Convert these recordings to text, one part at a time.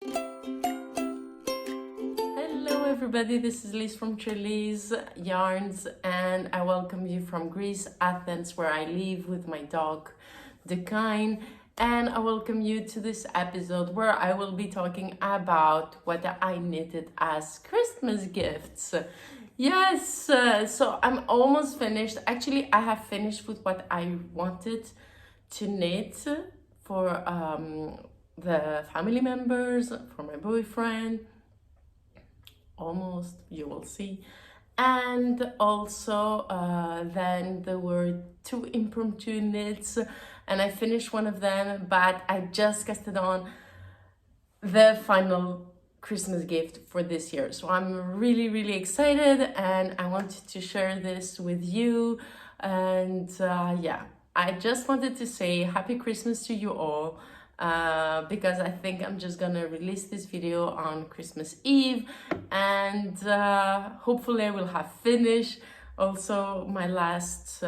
Hello everybody, this is Liz from Trellis Yarns and I welcome you from Greece, Athens, where I live with my dog, Dekine, and I welcome you to this episode where I will be talking about what I knitted as Christmas gifts. Yes, so I'm almost finished. Actually, I have finished with what I wanted to knit for the family members, for my boyfriend. Almost, you will see. And also then there were 2 impromptu knits and I finished one of them, but I just casted on the final Christmas gift for this year. So I'm really excited and I wanted to share this with you. And yeah, I just wanted to say Happy Christmas to you all. Because I think I'm just gonna release this video on Christmas Eve, and hopefully I will have finished also my last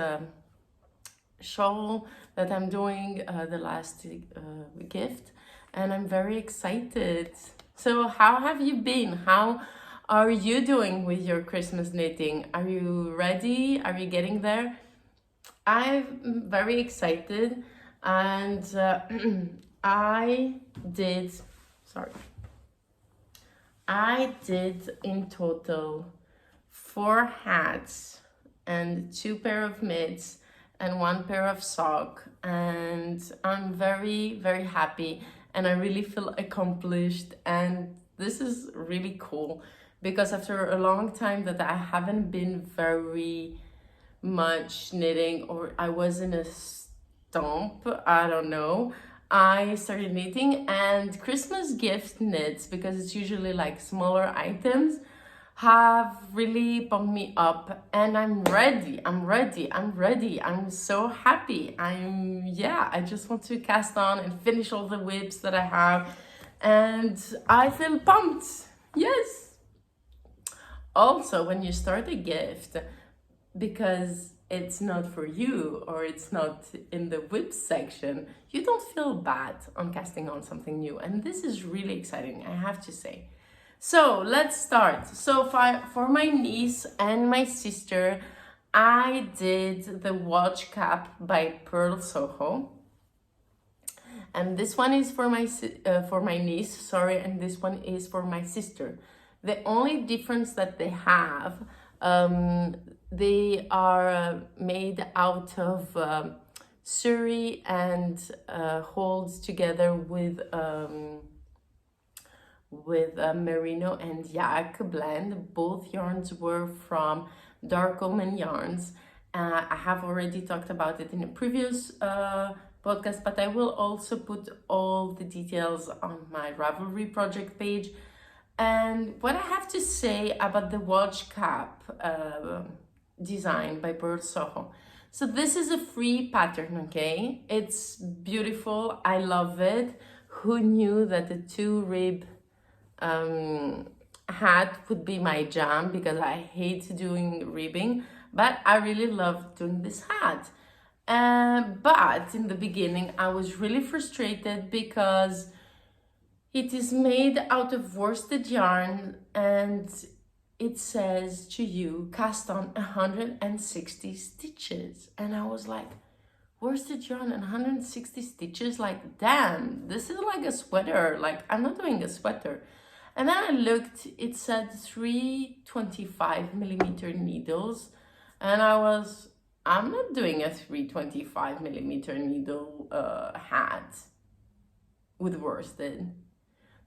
shawl that I'm doing, the last gift, and I'm very excited. So how have you been? How are you doing with your Christmas knitting? Are you ready? Are you getting there? I'm very excited, and I did in total 4 hats and 2 pair of mitts and 1 pair of sock, and I'm very happy and I really feel accomplished, and this is really cool because after a long time that I haven't been very much knitting, or I was in a stomp, I don't know, I started knitting, and Christmas gift knits, because it's usually like smaller items, have really pumped me up, and I'm ready. I'm so happy. I just want to cast on and finish all the whips that I have, and I feel pumped. Yes. Also, when you start a gift, because it's not for you or it's not in the whip section, you don't feel bad on casting on something new, and this is really exciting, I have to say. So let's start. So for my niece and my sister, I did the watch cap by Purl Soho, and this one is for my niece, sorry, and this one is for my sister. The only difference that they have, they are made out of suri and holds together with merino and yak blend. Both yarns were from Dark Omen Yarns. I have already talked about it in a previous podcast, but I will also put all the details on my Ravelry project page. And what I have to say about the watch cap design by Purl Soho. So this is a free pattern, okay? It's beautiful, I love it. Who knew that the 2-rib hat would be my jam, because I hate doing ribbing, but I really love doing this hat. But in the beginning I was really frustrated because it is made out of worsted yarn, and it says to you, cast on 160 stitches. And I was like, worsted yarn and 160 stitches? Like, damn, this is like a sweater. Like, I'm not doing a sweater. And then I looked, it said 325mm needles. And I'm not doing a 325mm needle hat with worsted.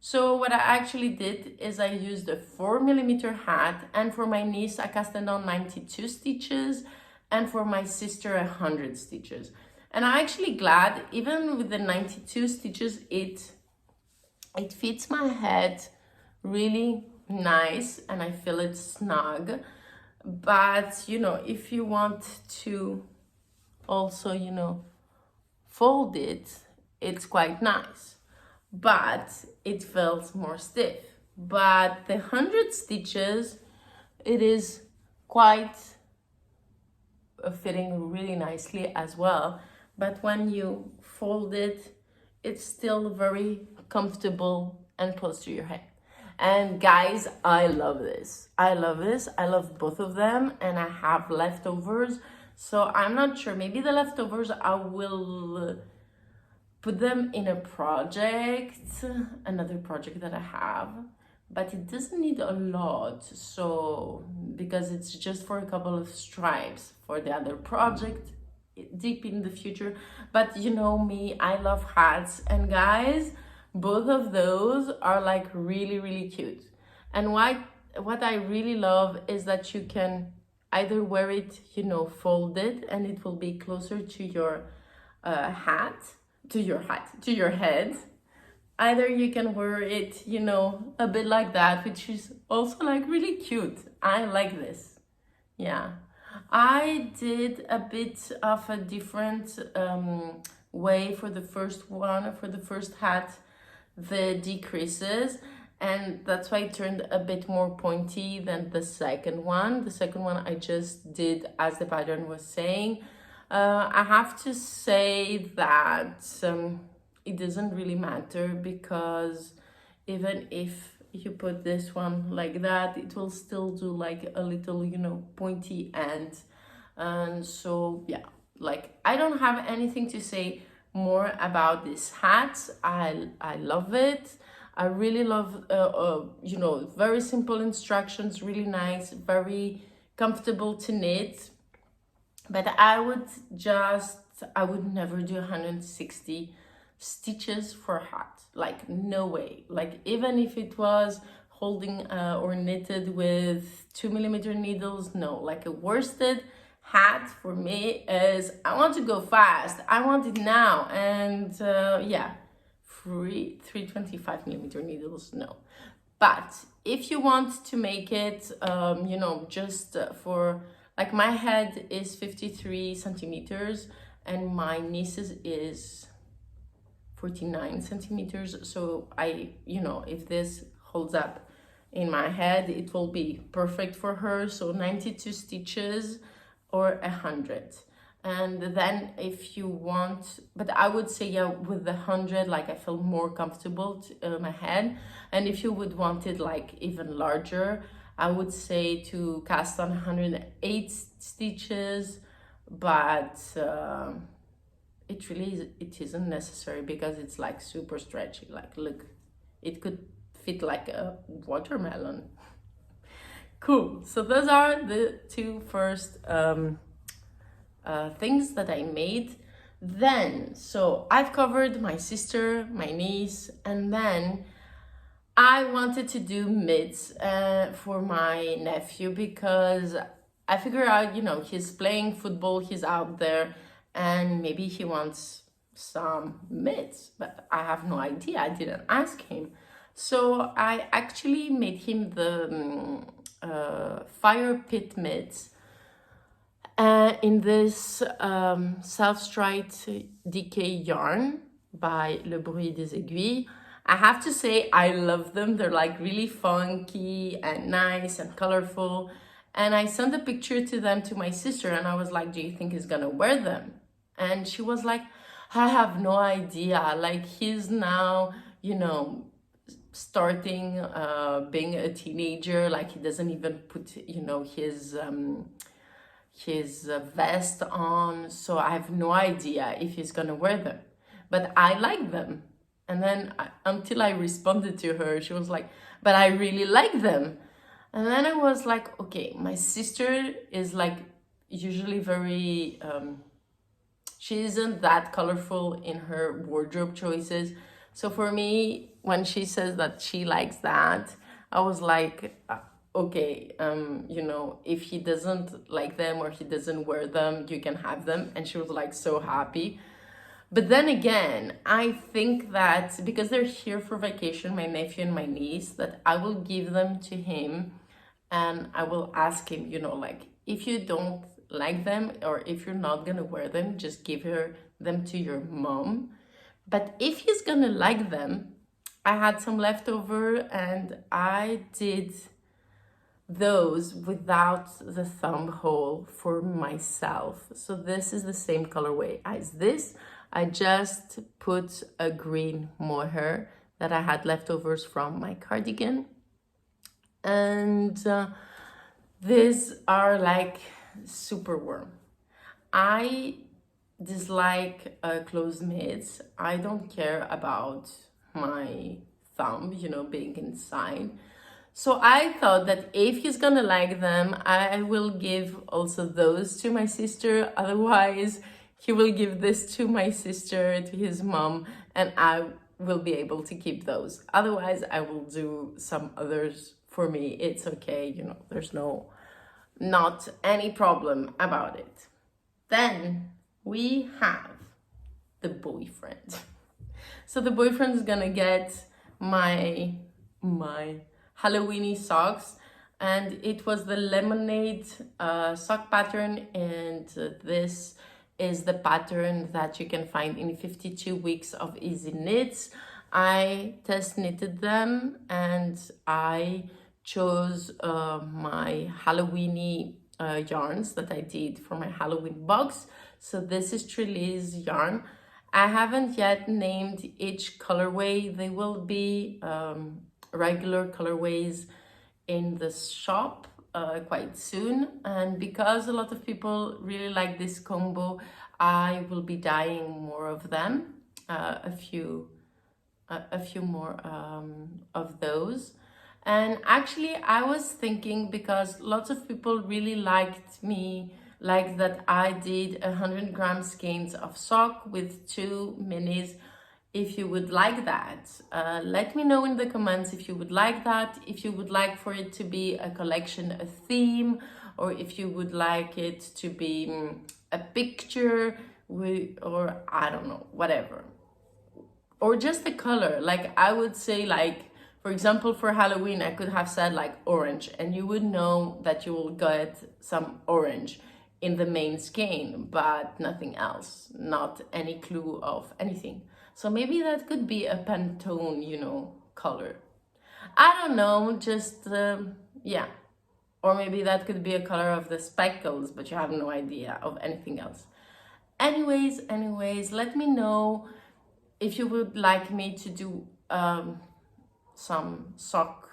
So what I actually did is I used a 4mm hat, and for my niece I casted on 92 stitches, and for my sister 100 stitches. And I'm actually glad, even with the 92 stitches, it fits my head really nice and I feel it snug. But you know, if you want to also, you know, fold it, it's quite nice, but it feels more stiff. But the 100 stitches, it is quite fitting really nicely as well. But when you fold it, it's still very comfortable and close to your head. And guys, I love this. I love this. I love both of them, and I have leftovers. So I'm not sure, maybe the leftovers I will put them in a project, another project that I have, but it doesn't need a lot. So because it's just for a couple of stripes for the other project deep in the future. But you know me, I love hats, and guys, both of those are like really cute. And what I really love is that you can either wear it, you know, folded, and it will be closer to your to your head. Either you can wear it, you know, a bit like that, which is also like really cute. I like this. Yeah, I did a bit of a different way for the first one, for the first hat, the decreases, and that's why it turned a bit more pointy than the second one. The second one I just did as the pattern was saying. I have to say that it doesn't really matter, because even if you put this one like that, it will still do like a little, you know, pointy end. And so yeah, like I don't have anything to say more about this hat. I love it. I really love you know, very simple instructions, really nice, very comfortable to knit. But I would never do 160 stitches for a hat. Like, no way. Like, even if it was holding or knitted with 2mm needles, no. Like, a worsted hat for me is, I want to go fast. I want it now. And yeah, 325mm needles, no. But if you want to make it, you know, just for, like, my head is 53 centimeters and my niece's is 49 centimeters. So you know, if this holds up in my head, it will be perfect for her. So 92 stitches or 100. And then if you want, but I would say, yeah, with the 100, like, I feel more comfortable to my head. And if you would want it like even larger, I would say to cast on 108 stitches, but it isn't necessary, because it's like super stretchy. Like, look, it could fit like a watermelon. Cool. So those are the two first things that I made. Then, so I've covered my sister, my niece, and then I wanted to do mitts for my nephew, because I figure out, you know, he's playing football, he's out there, and maybe he wants some mitts, but I have no idea. I didn't ask him. So I actually made him the fire pit mitts in this self-striped DK yarn by Le Bruit des Aiguilles. I have to say, I love them. They're like really funky and nice and colorful. And I sent a picture to them to my sister, and I was like, do you think he's gonna wear them? And she was like, I have no idea. Like, he's now, you know, starting being a teenager. Like, he doesn't even put, you know, his vest on. So I have no idea if he's gonna wear them. But I like them. And then until I responded to her, she was like, but I really like them. And then I was like, okay, my sister is like usually very, she isn't that colorful in her wardrobe choices. So for me, when she says that she likes that, I was like, okay, you know, if he doesn't like them or he doesn't wear them, you can have them. And she was like so happy. But then again, I think that because they're here for vacation, my nephew and my niece, that I will give them to him, and I will ask him, you know, like, if you don't like them or if you're not gonna wear them, just give them to your mom. But if he's gonna like them, I had some leftover and I did those without the thumb hole for myself. So this is the same colorway as this. I just put a green mohair that I had leftovers from my cardigan. And these are like super warm. I dislike closed mids. I don't care about my thumb, you know, being inside. So I thought that if he's gonna like them, I will give also those to my sister. Otherwise, he will give this to my sister, to his mom, and I will be able to keep those. Otherwise, I will do some others for me. It's okay, you know, there's not any problem about it. Then we have the boyfriend. So the boyfriend's gonna get my Halloweeny socks, and it was the lemonade sock pattern, and this is the pattern that you can find in 52 weeks of easy knits. I test knitted them, and I chose my Halloweeny yarns that I did for my Halloween box. So this is Trellis yarn. I haven't yet named each colorway. They will be regular colorways in the shop quite soon, and because a lot of people really like this combo, I will be dyeing more of them, a few more of those. And actually I was thinking, because lots of people really liked that I did 100-gram skeins of sock with 2 minis. If you would like that, let me know in the comments if you would like that, if you would like for it to be a collection, a theme, or if you would like it to be a picture or I don't know, whatever, or just a color. Like I would say, like, for example, for Halloween, I could have said like orange, and you would know that you will get some orange in the main skein, but nothing else, not any clue of anything. So maybe that could be a Pantone, you know, color. I don't know, just, yeah. Or maybe that could be a color of the speckles, but you have no idea of anything else. Anyways, let me know if you would like me to do some sock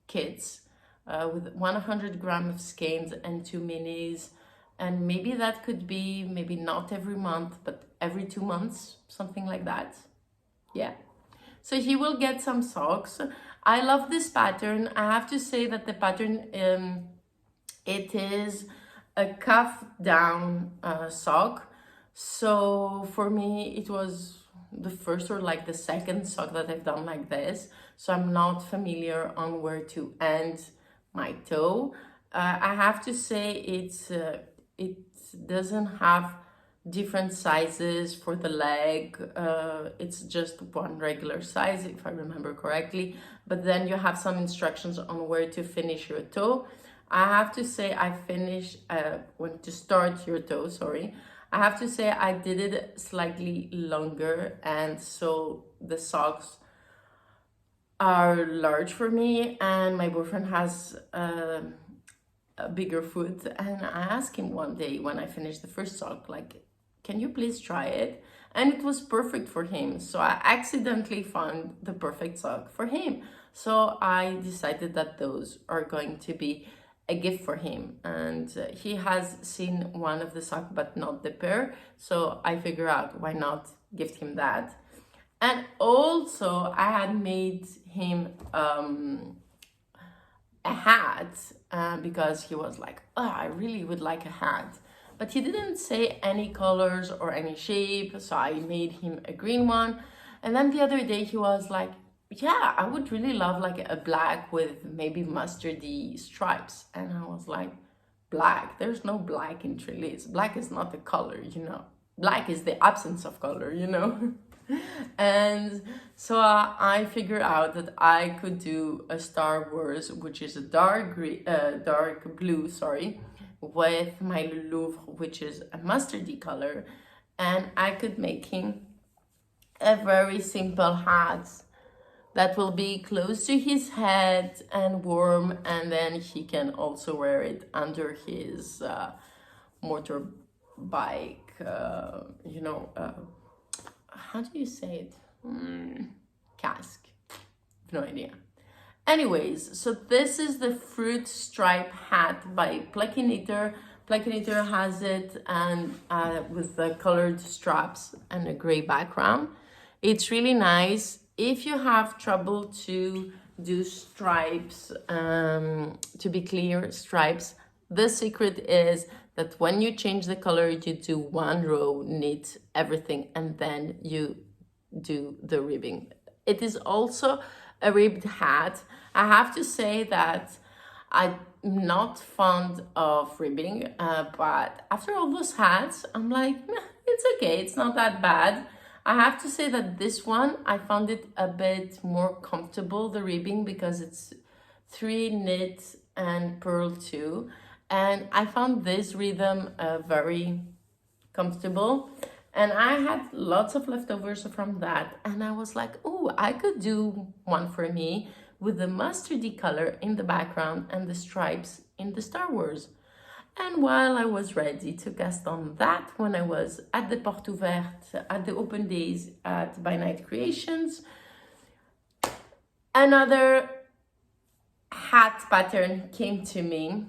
kits with 100 grams of skeins and 2 minis, and maybe that could be, maybe not every month, but every 2 months, something like that. Yeah, so he will get some socks. I love this pattern. I have to say that the pattern, it is a cuff down sock, so for me it was the first or like the second sock that I've done like this, so I'm not familiar on where to end my toe. I have to say it doesn't have different sizes for the leg. It's just one regular size, if I remember correctly, but then you have some instructions on where to finish your toe. I have to say I finished when to start your toe, sorry. I have to say I did it slightly longer, and so the socks are large for me, and my boyfriend has a bigger foot, and I asked him one day when I finished the first sock, like, can you please try it? And it was perfect for him, so I accidentally found the perfect sock for him. So I decided that those are going to be a gift for him, and he has seen one of the sock but not the pair, so I figure out why not gift him that. And also I had made him a hat because he was like, oh, I really would like a hat, but he didn't say any colors or any shape, so I made him a green one. And then the other day he was like, yeah, I would really love like a black with maybe mustardy stripes. And I was like, black? There's no black in Trellis. Black is not the color, you know. Black is the absence of color, you know. And so I figured out that I could do a Star Wars, which is a dark blue, sorry, with my Louvre, which is a mustardy color, and I could make him a very simple hat that will be close to his head and warm, and then he can also wear it under his motorbike, you know, how do you say it? cask. No idea. Anyways, so this is the fruit stripe hat by Plucky Knitter. Plucky Knitter has it and with the colored straps and a gray background. It's really nice. If you have trouble to do stripes, to be clear stripes, the secret is that when you change the color, you do one row, knit everything, and then you do the ribbing. It is also a ribbed hat. I have to say that I'm not fond of ribbing, but after all those hats, I'm like, it's okay, it's not that bad. I have to say that this one, I found it a bit more comfortable, the ribbing, because it's 3 knit and purl 2. And I found this rhythm very comfortable. And I had lots of leftovers from that. And I was like, oh, I could do one for me with the mustardy color in the background and the stripes in the Star Wars. And while I was ready to cast on that, when I was at the Porte Ouverte, at the open days at By Night Creations, another hat pattern came to me.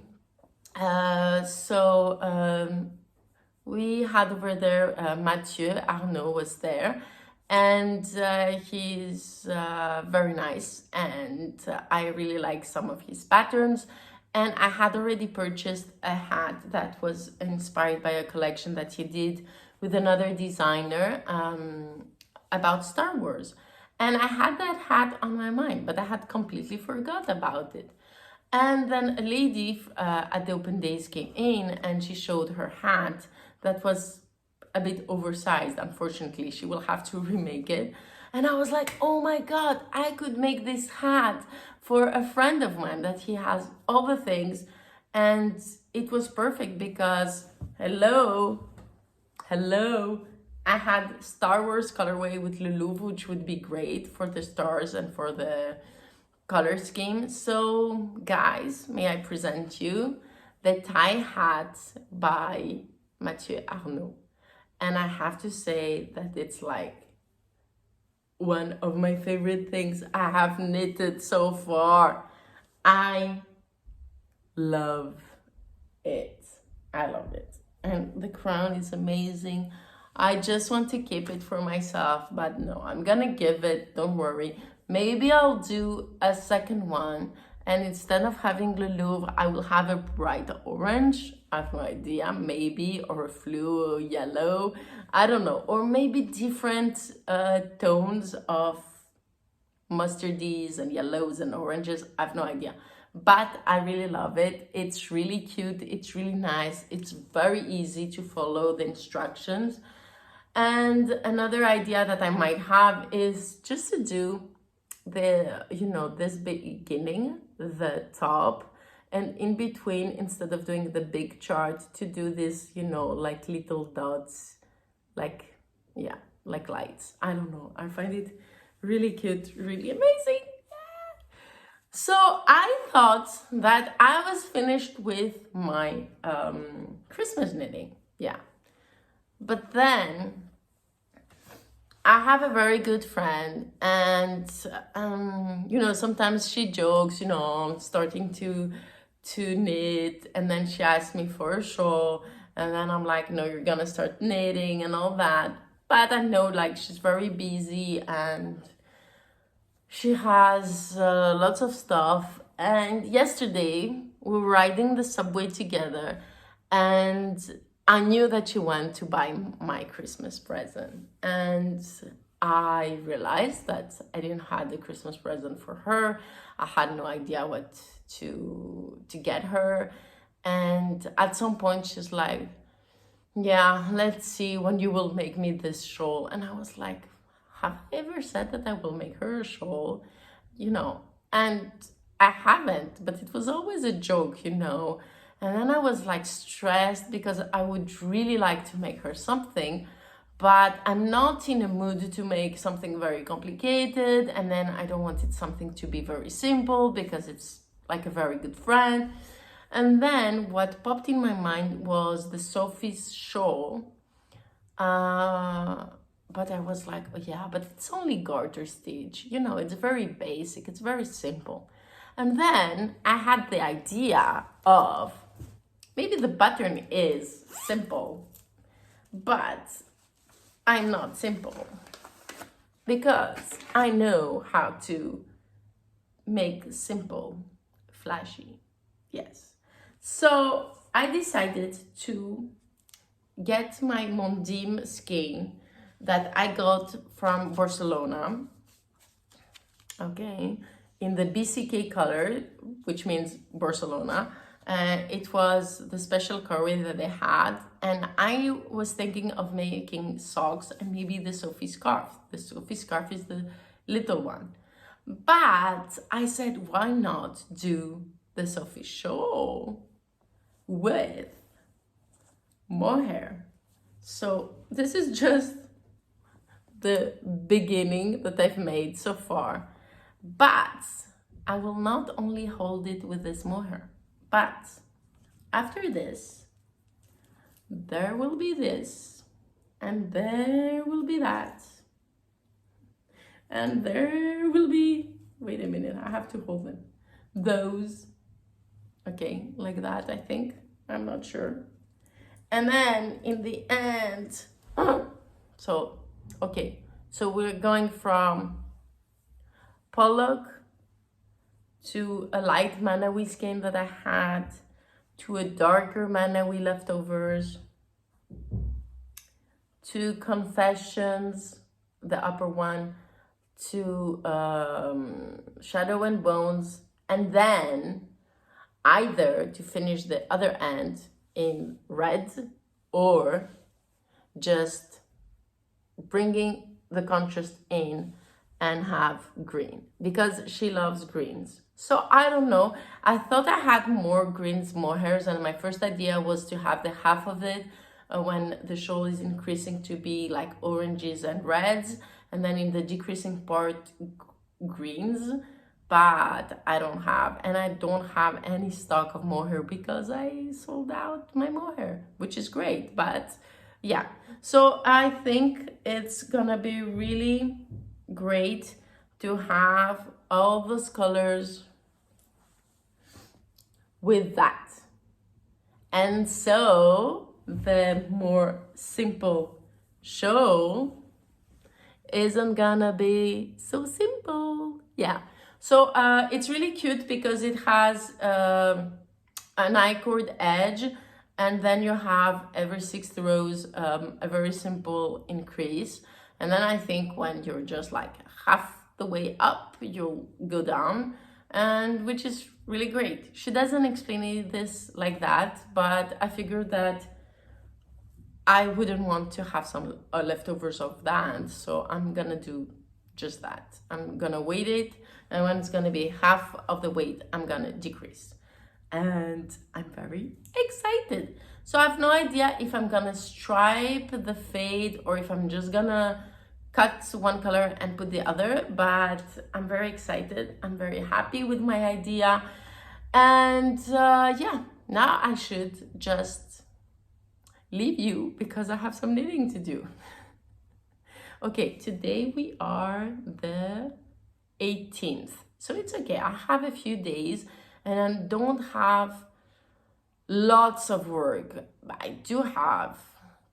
We had over there, Mathieu Arnold was there, and he's very nice, and I really like some of his patterns. And I had already purchased a hat that was inspired by a collection that he did with another designer about Star Wars. And I had that hat on my mind, but I had completely forgot about it. And then a lady at the open days came in and she showed her hat that was a bit oversized. Unfortunately, she will have to remake it. And I was like, oh my God, I could make this hat for a friend of mine that he has all the things. And it was perfect because, hello, I had Star Wars colorway with Lulu, which would be great for the stars and for the color scheme. So guys, may I present you the tie hat by Mathieu Arnold. And I have to say that it's like one of my favorite things I have knitted so far. I love it. I love it. And the crown is amazing. I just want to keep it for myself, but no, I'm gonna give it, don't worry. Maybe I'll do a second one, and instead of having Le Louvre, I will have a bright orange. I have no idea, maybe, or a fluo yellow. I don't know, or maybe different tones of mustardies and yellows and oranges. I have no idea, but I really love it. It's really cute. It's really nice. It's very easy to follow the instructions. And another idea that I might have is just to do the, this beginning, the top, and in between, instead of doing the big chart, to do this, like little dots, like lights. I don't know. I find it really cute, really amazing. So I thought that I was finished with my Christmas knitting. Yeah. But then I have a very good friend, and sometimes she jokes, starting to knit, and then she asks me for a shawl, and then I'm like, no, you're gonna start knitting and all that. But I know, like, she's very busy and she has lots of stuff. And yesterday we were riding the subway together, and I knew that she wanted to buy my Christmas present. And I realized that I didn't have the Christmas present for her. I had no idea what to get her. And at some point she's like, yeah, let's see when you will make me this shawl. And I was like, have I ever said that I will make her a shawl? And I haven't, but it was always a joke, And then I was like stressed because I would really like to make her something, but I'm not in a mood to make something very complicated. And then I don't want it something to be very simple because it's like a very good friend. And then what popped in my mind was the Sophie's shawl. but I was like, oh yeah, but it's only garter stitch. You know, it's very basic, it's very simple. And then I had the idea of maybe the pattern is simple, but I'm not simple because I know how to make simple flashy. Yes. So I decided to get my Mondim skein that I got from Barcelona, okay, in the BCK color, which means Barcelona. It was the special colorway that they had, and I was thinking of making socks and maybe the Sophie scarf. The Sophie scarf is the little one. But I said, why not do the Sophie shawl with mohair? So this is just the beginning that I've made so far, but I will not only hold it with this mohair, but after this there will be this, and there will be that, and there will be, wait a minute, I have to hold them, those, okay, like that, I think, I'm not sure. And then in the end, so okay, so we're going from Pollock to a light Manawi skein that I had, to a darker Manawi leftovers, to Confessions, the upper one, to Shadow and Bones, and then either to finish the other end in red or just bringing the contrast in and have green, because she loves greens. So I don't know, I thought I had more greens, more hairs, and my first idea was to have the half of it when the shawl is increasing to be like oranges and reds, and then in the decreasing part greens. But I don't have, and I don't have any stock of mohair because I sold out my mohair, which is great. But yeah, so I think it's gonna be really great to have all those colors with that. And so the more simple shawl isn't gonna be so simple. Yeah, so it's really cute because it has an I-cord edge, and then you have every 6 rows a very simple increase, and then I think when you're just like half the way up, you'll go down, and which is really great. She doesn't explain this like that, but I figured that I wouldn't want to have some leftovers of that, so I'm gonna do just that. I'm gonna weight it, and when it's gonna be half of the weight, I'm gonna decrease. And I'm very excited. So I have no idea if I'm gonna stripe the fade or if I'm just gonna cut one color and put the other, but I'm very excited. I'm very happy with my idea. And yeah, now I should just leave you because I have some knitting to do. Okay, today we are the 18th, so it's okay. I have a few days and I don't have lots of work. I do have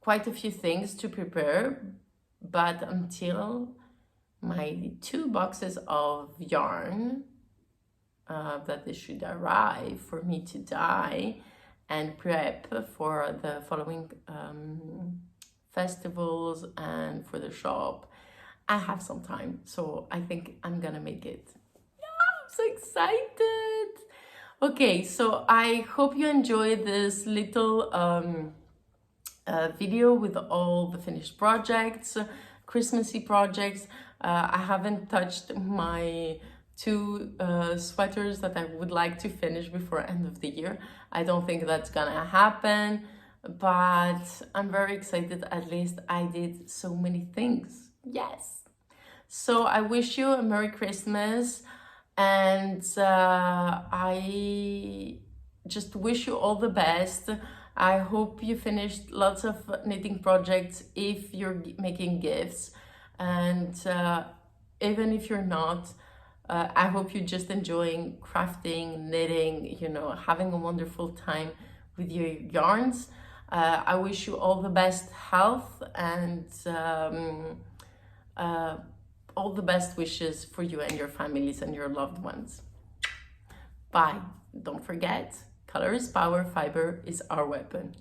quite a few things to prepare, but until my 2 boxes of yarn that they should arrive for me to dye and prep for the following festivals and for the shop, I have some time, so I think I'm gonna make it. Yeah, I'm so excited. Okay, so I hope you enjoyed this little video with all the finished projects, Christmassy projects. I haven't touched my 2 sweaters that I would like to finish before end of the year. I don't think that's gonna happen, but I'm very excited. At least I did so many things. Yes. So I wish you a Merry Christmas, and I just wish you all the best. I hope you finished lots of knitting projects if you're making gifts, and even if you're not, I hope you're just enjoying crafting, knitting, you know, having a wonderful time with your yarns. I wish you all the best health and all the best wishes for you and your families and your loved ones. Bye. Don't forget, color is power, fiber is our weapon.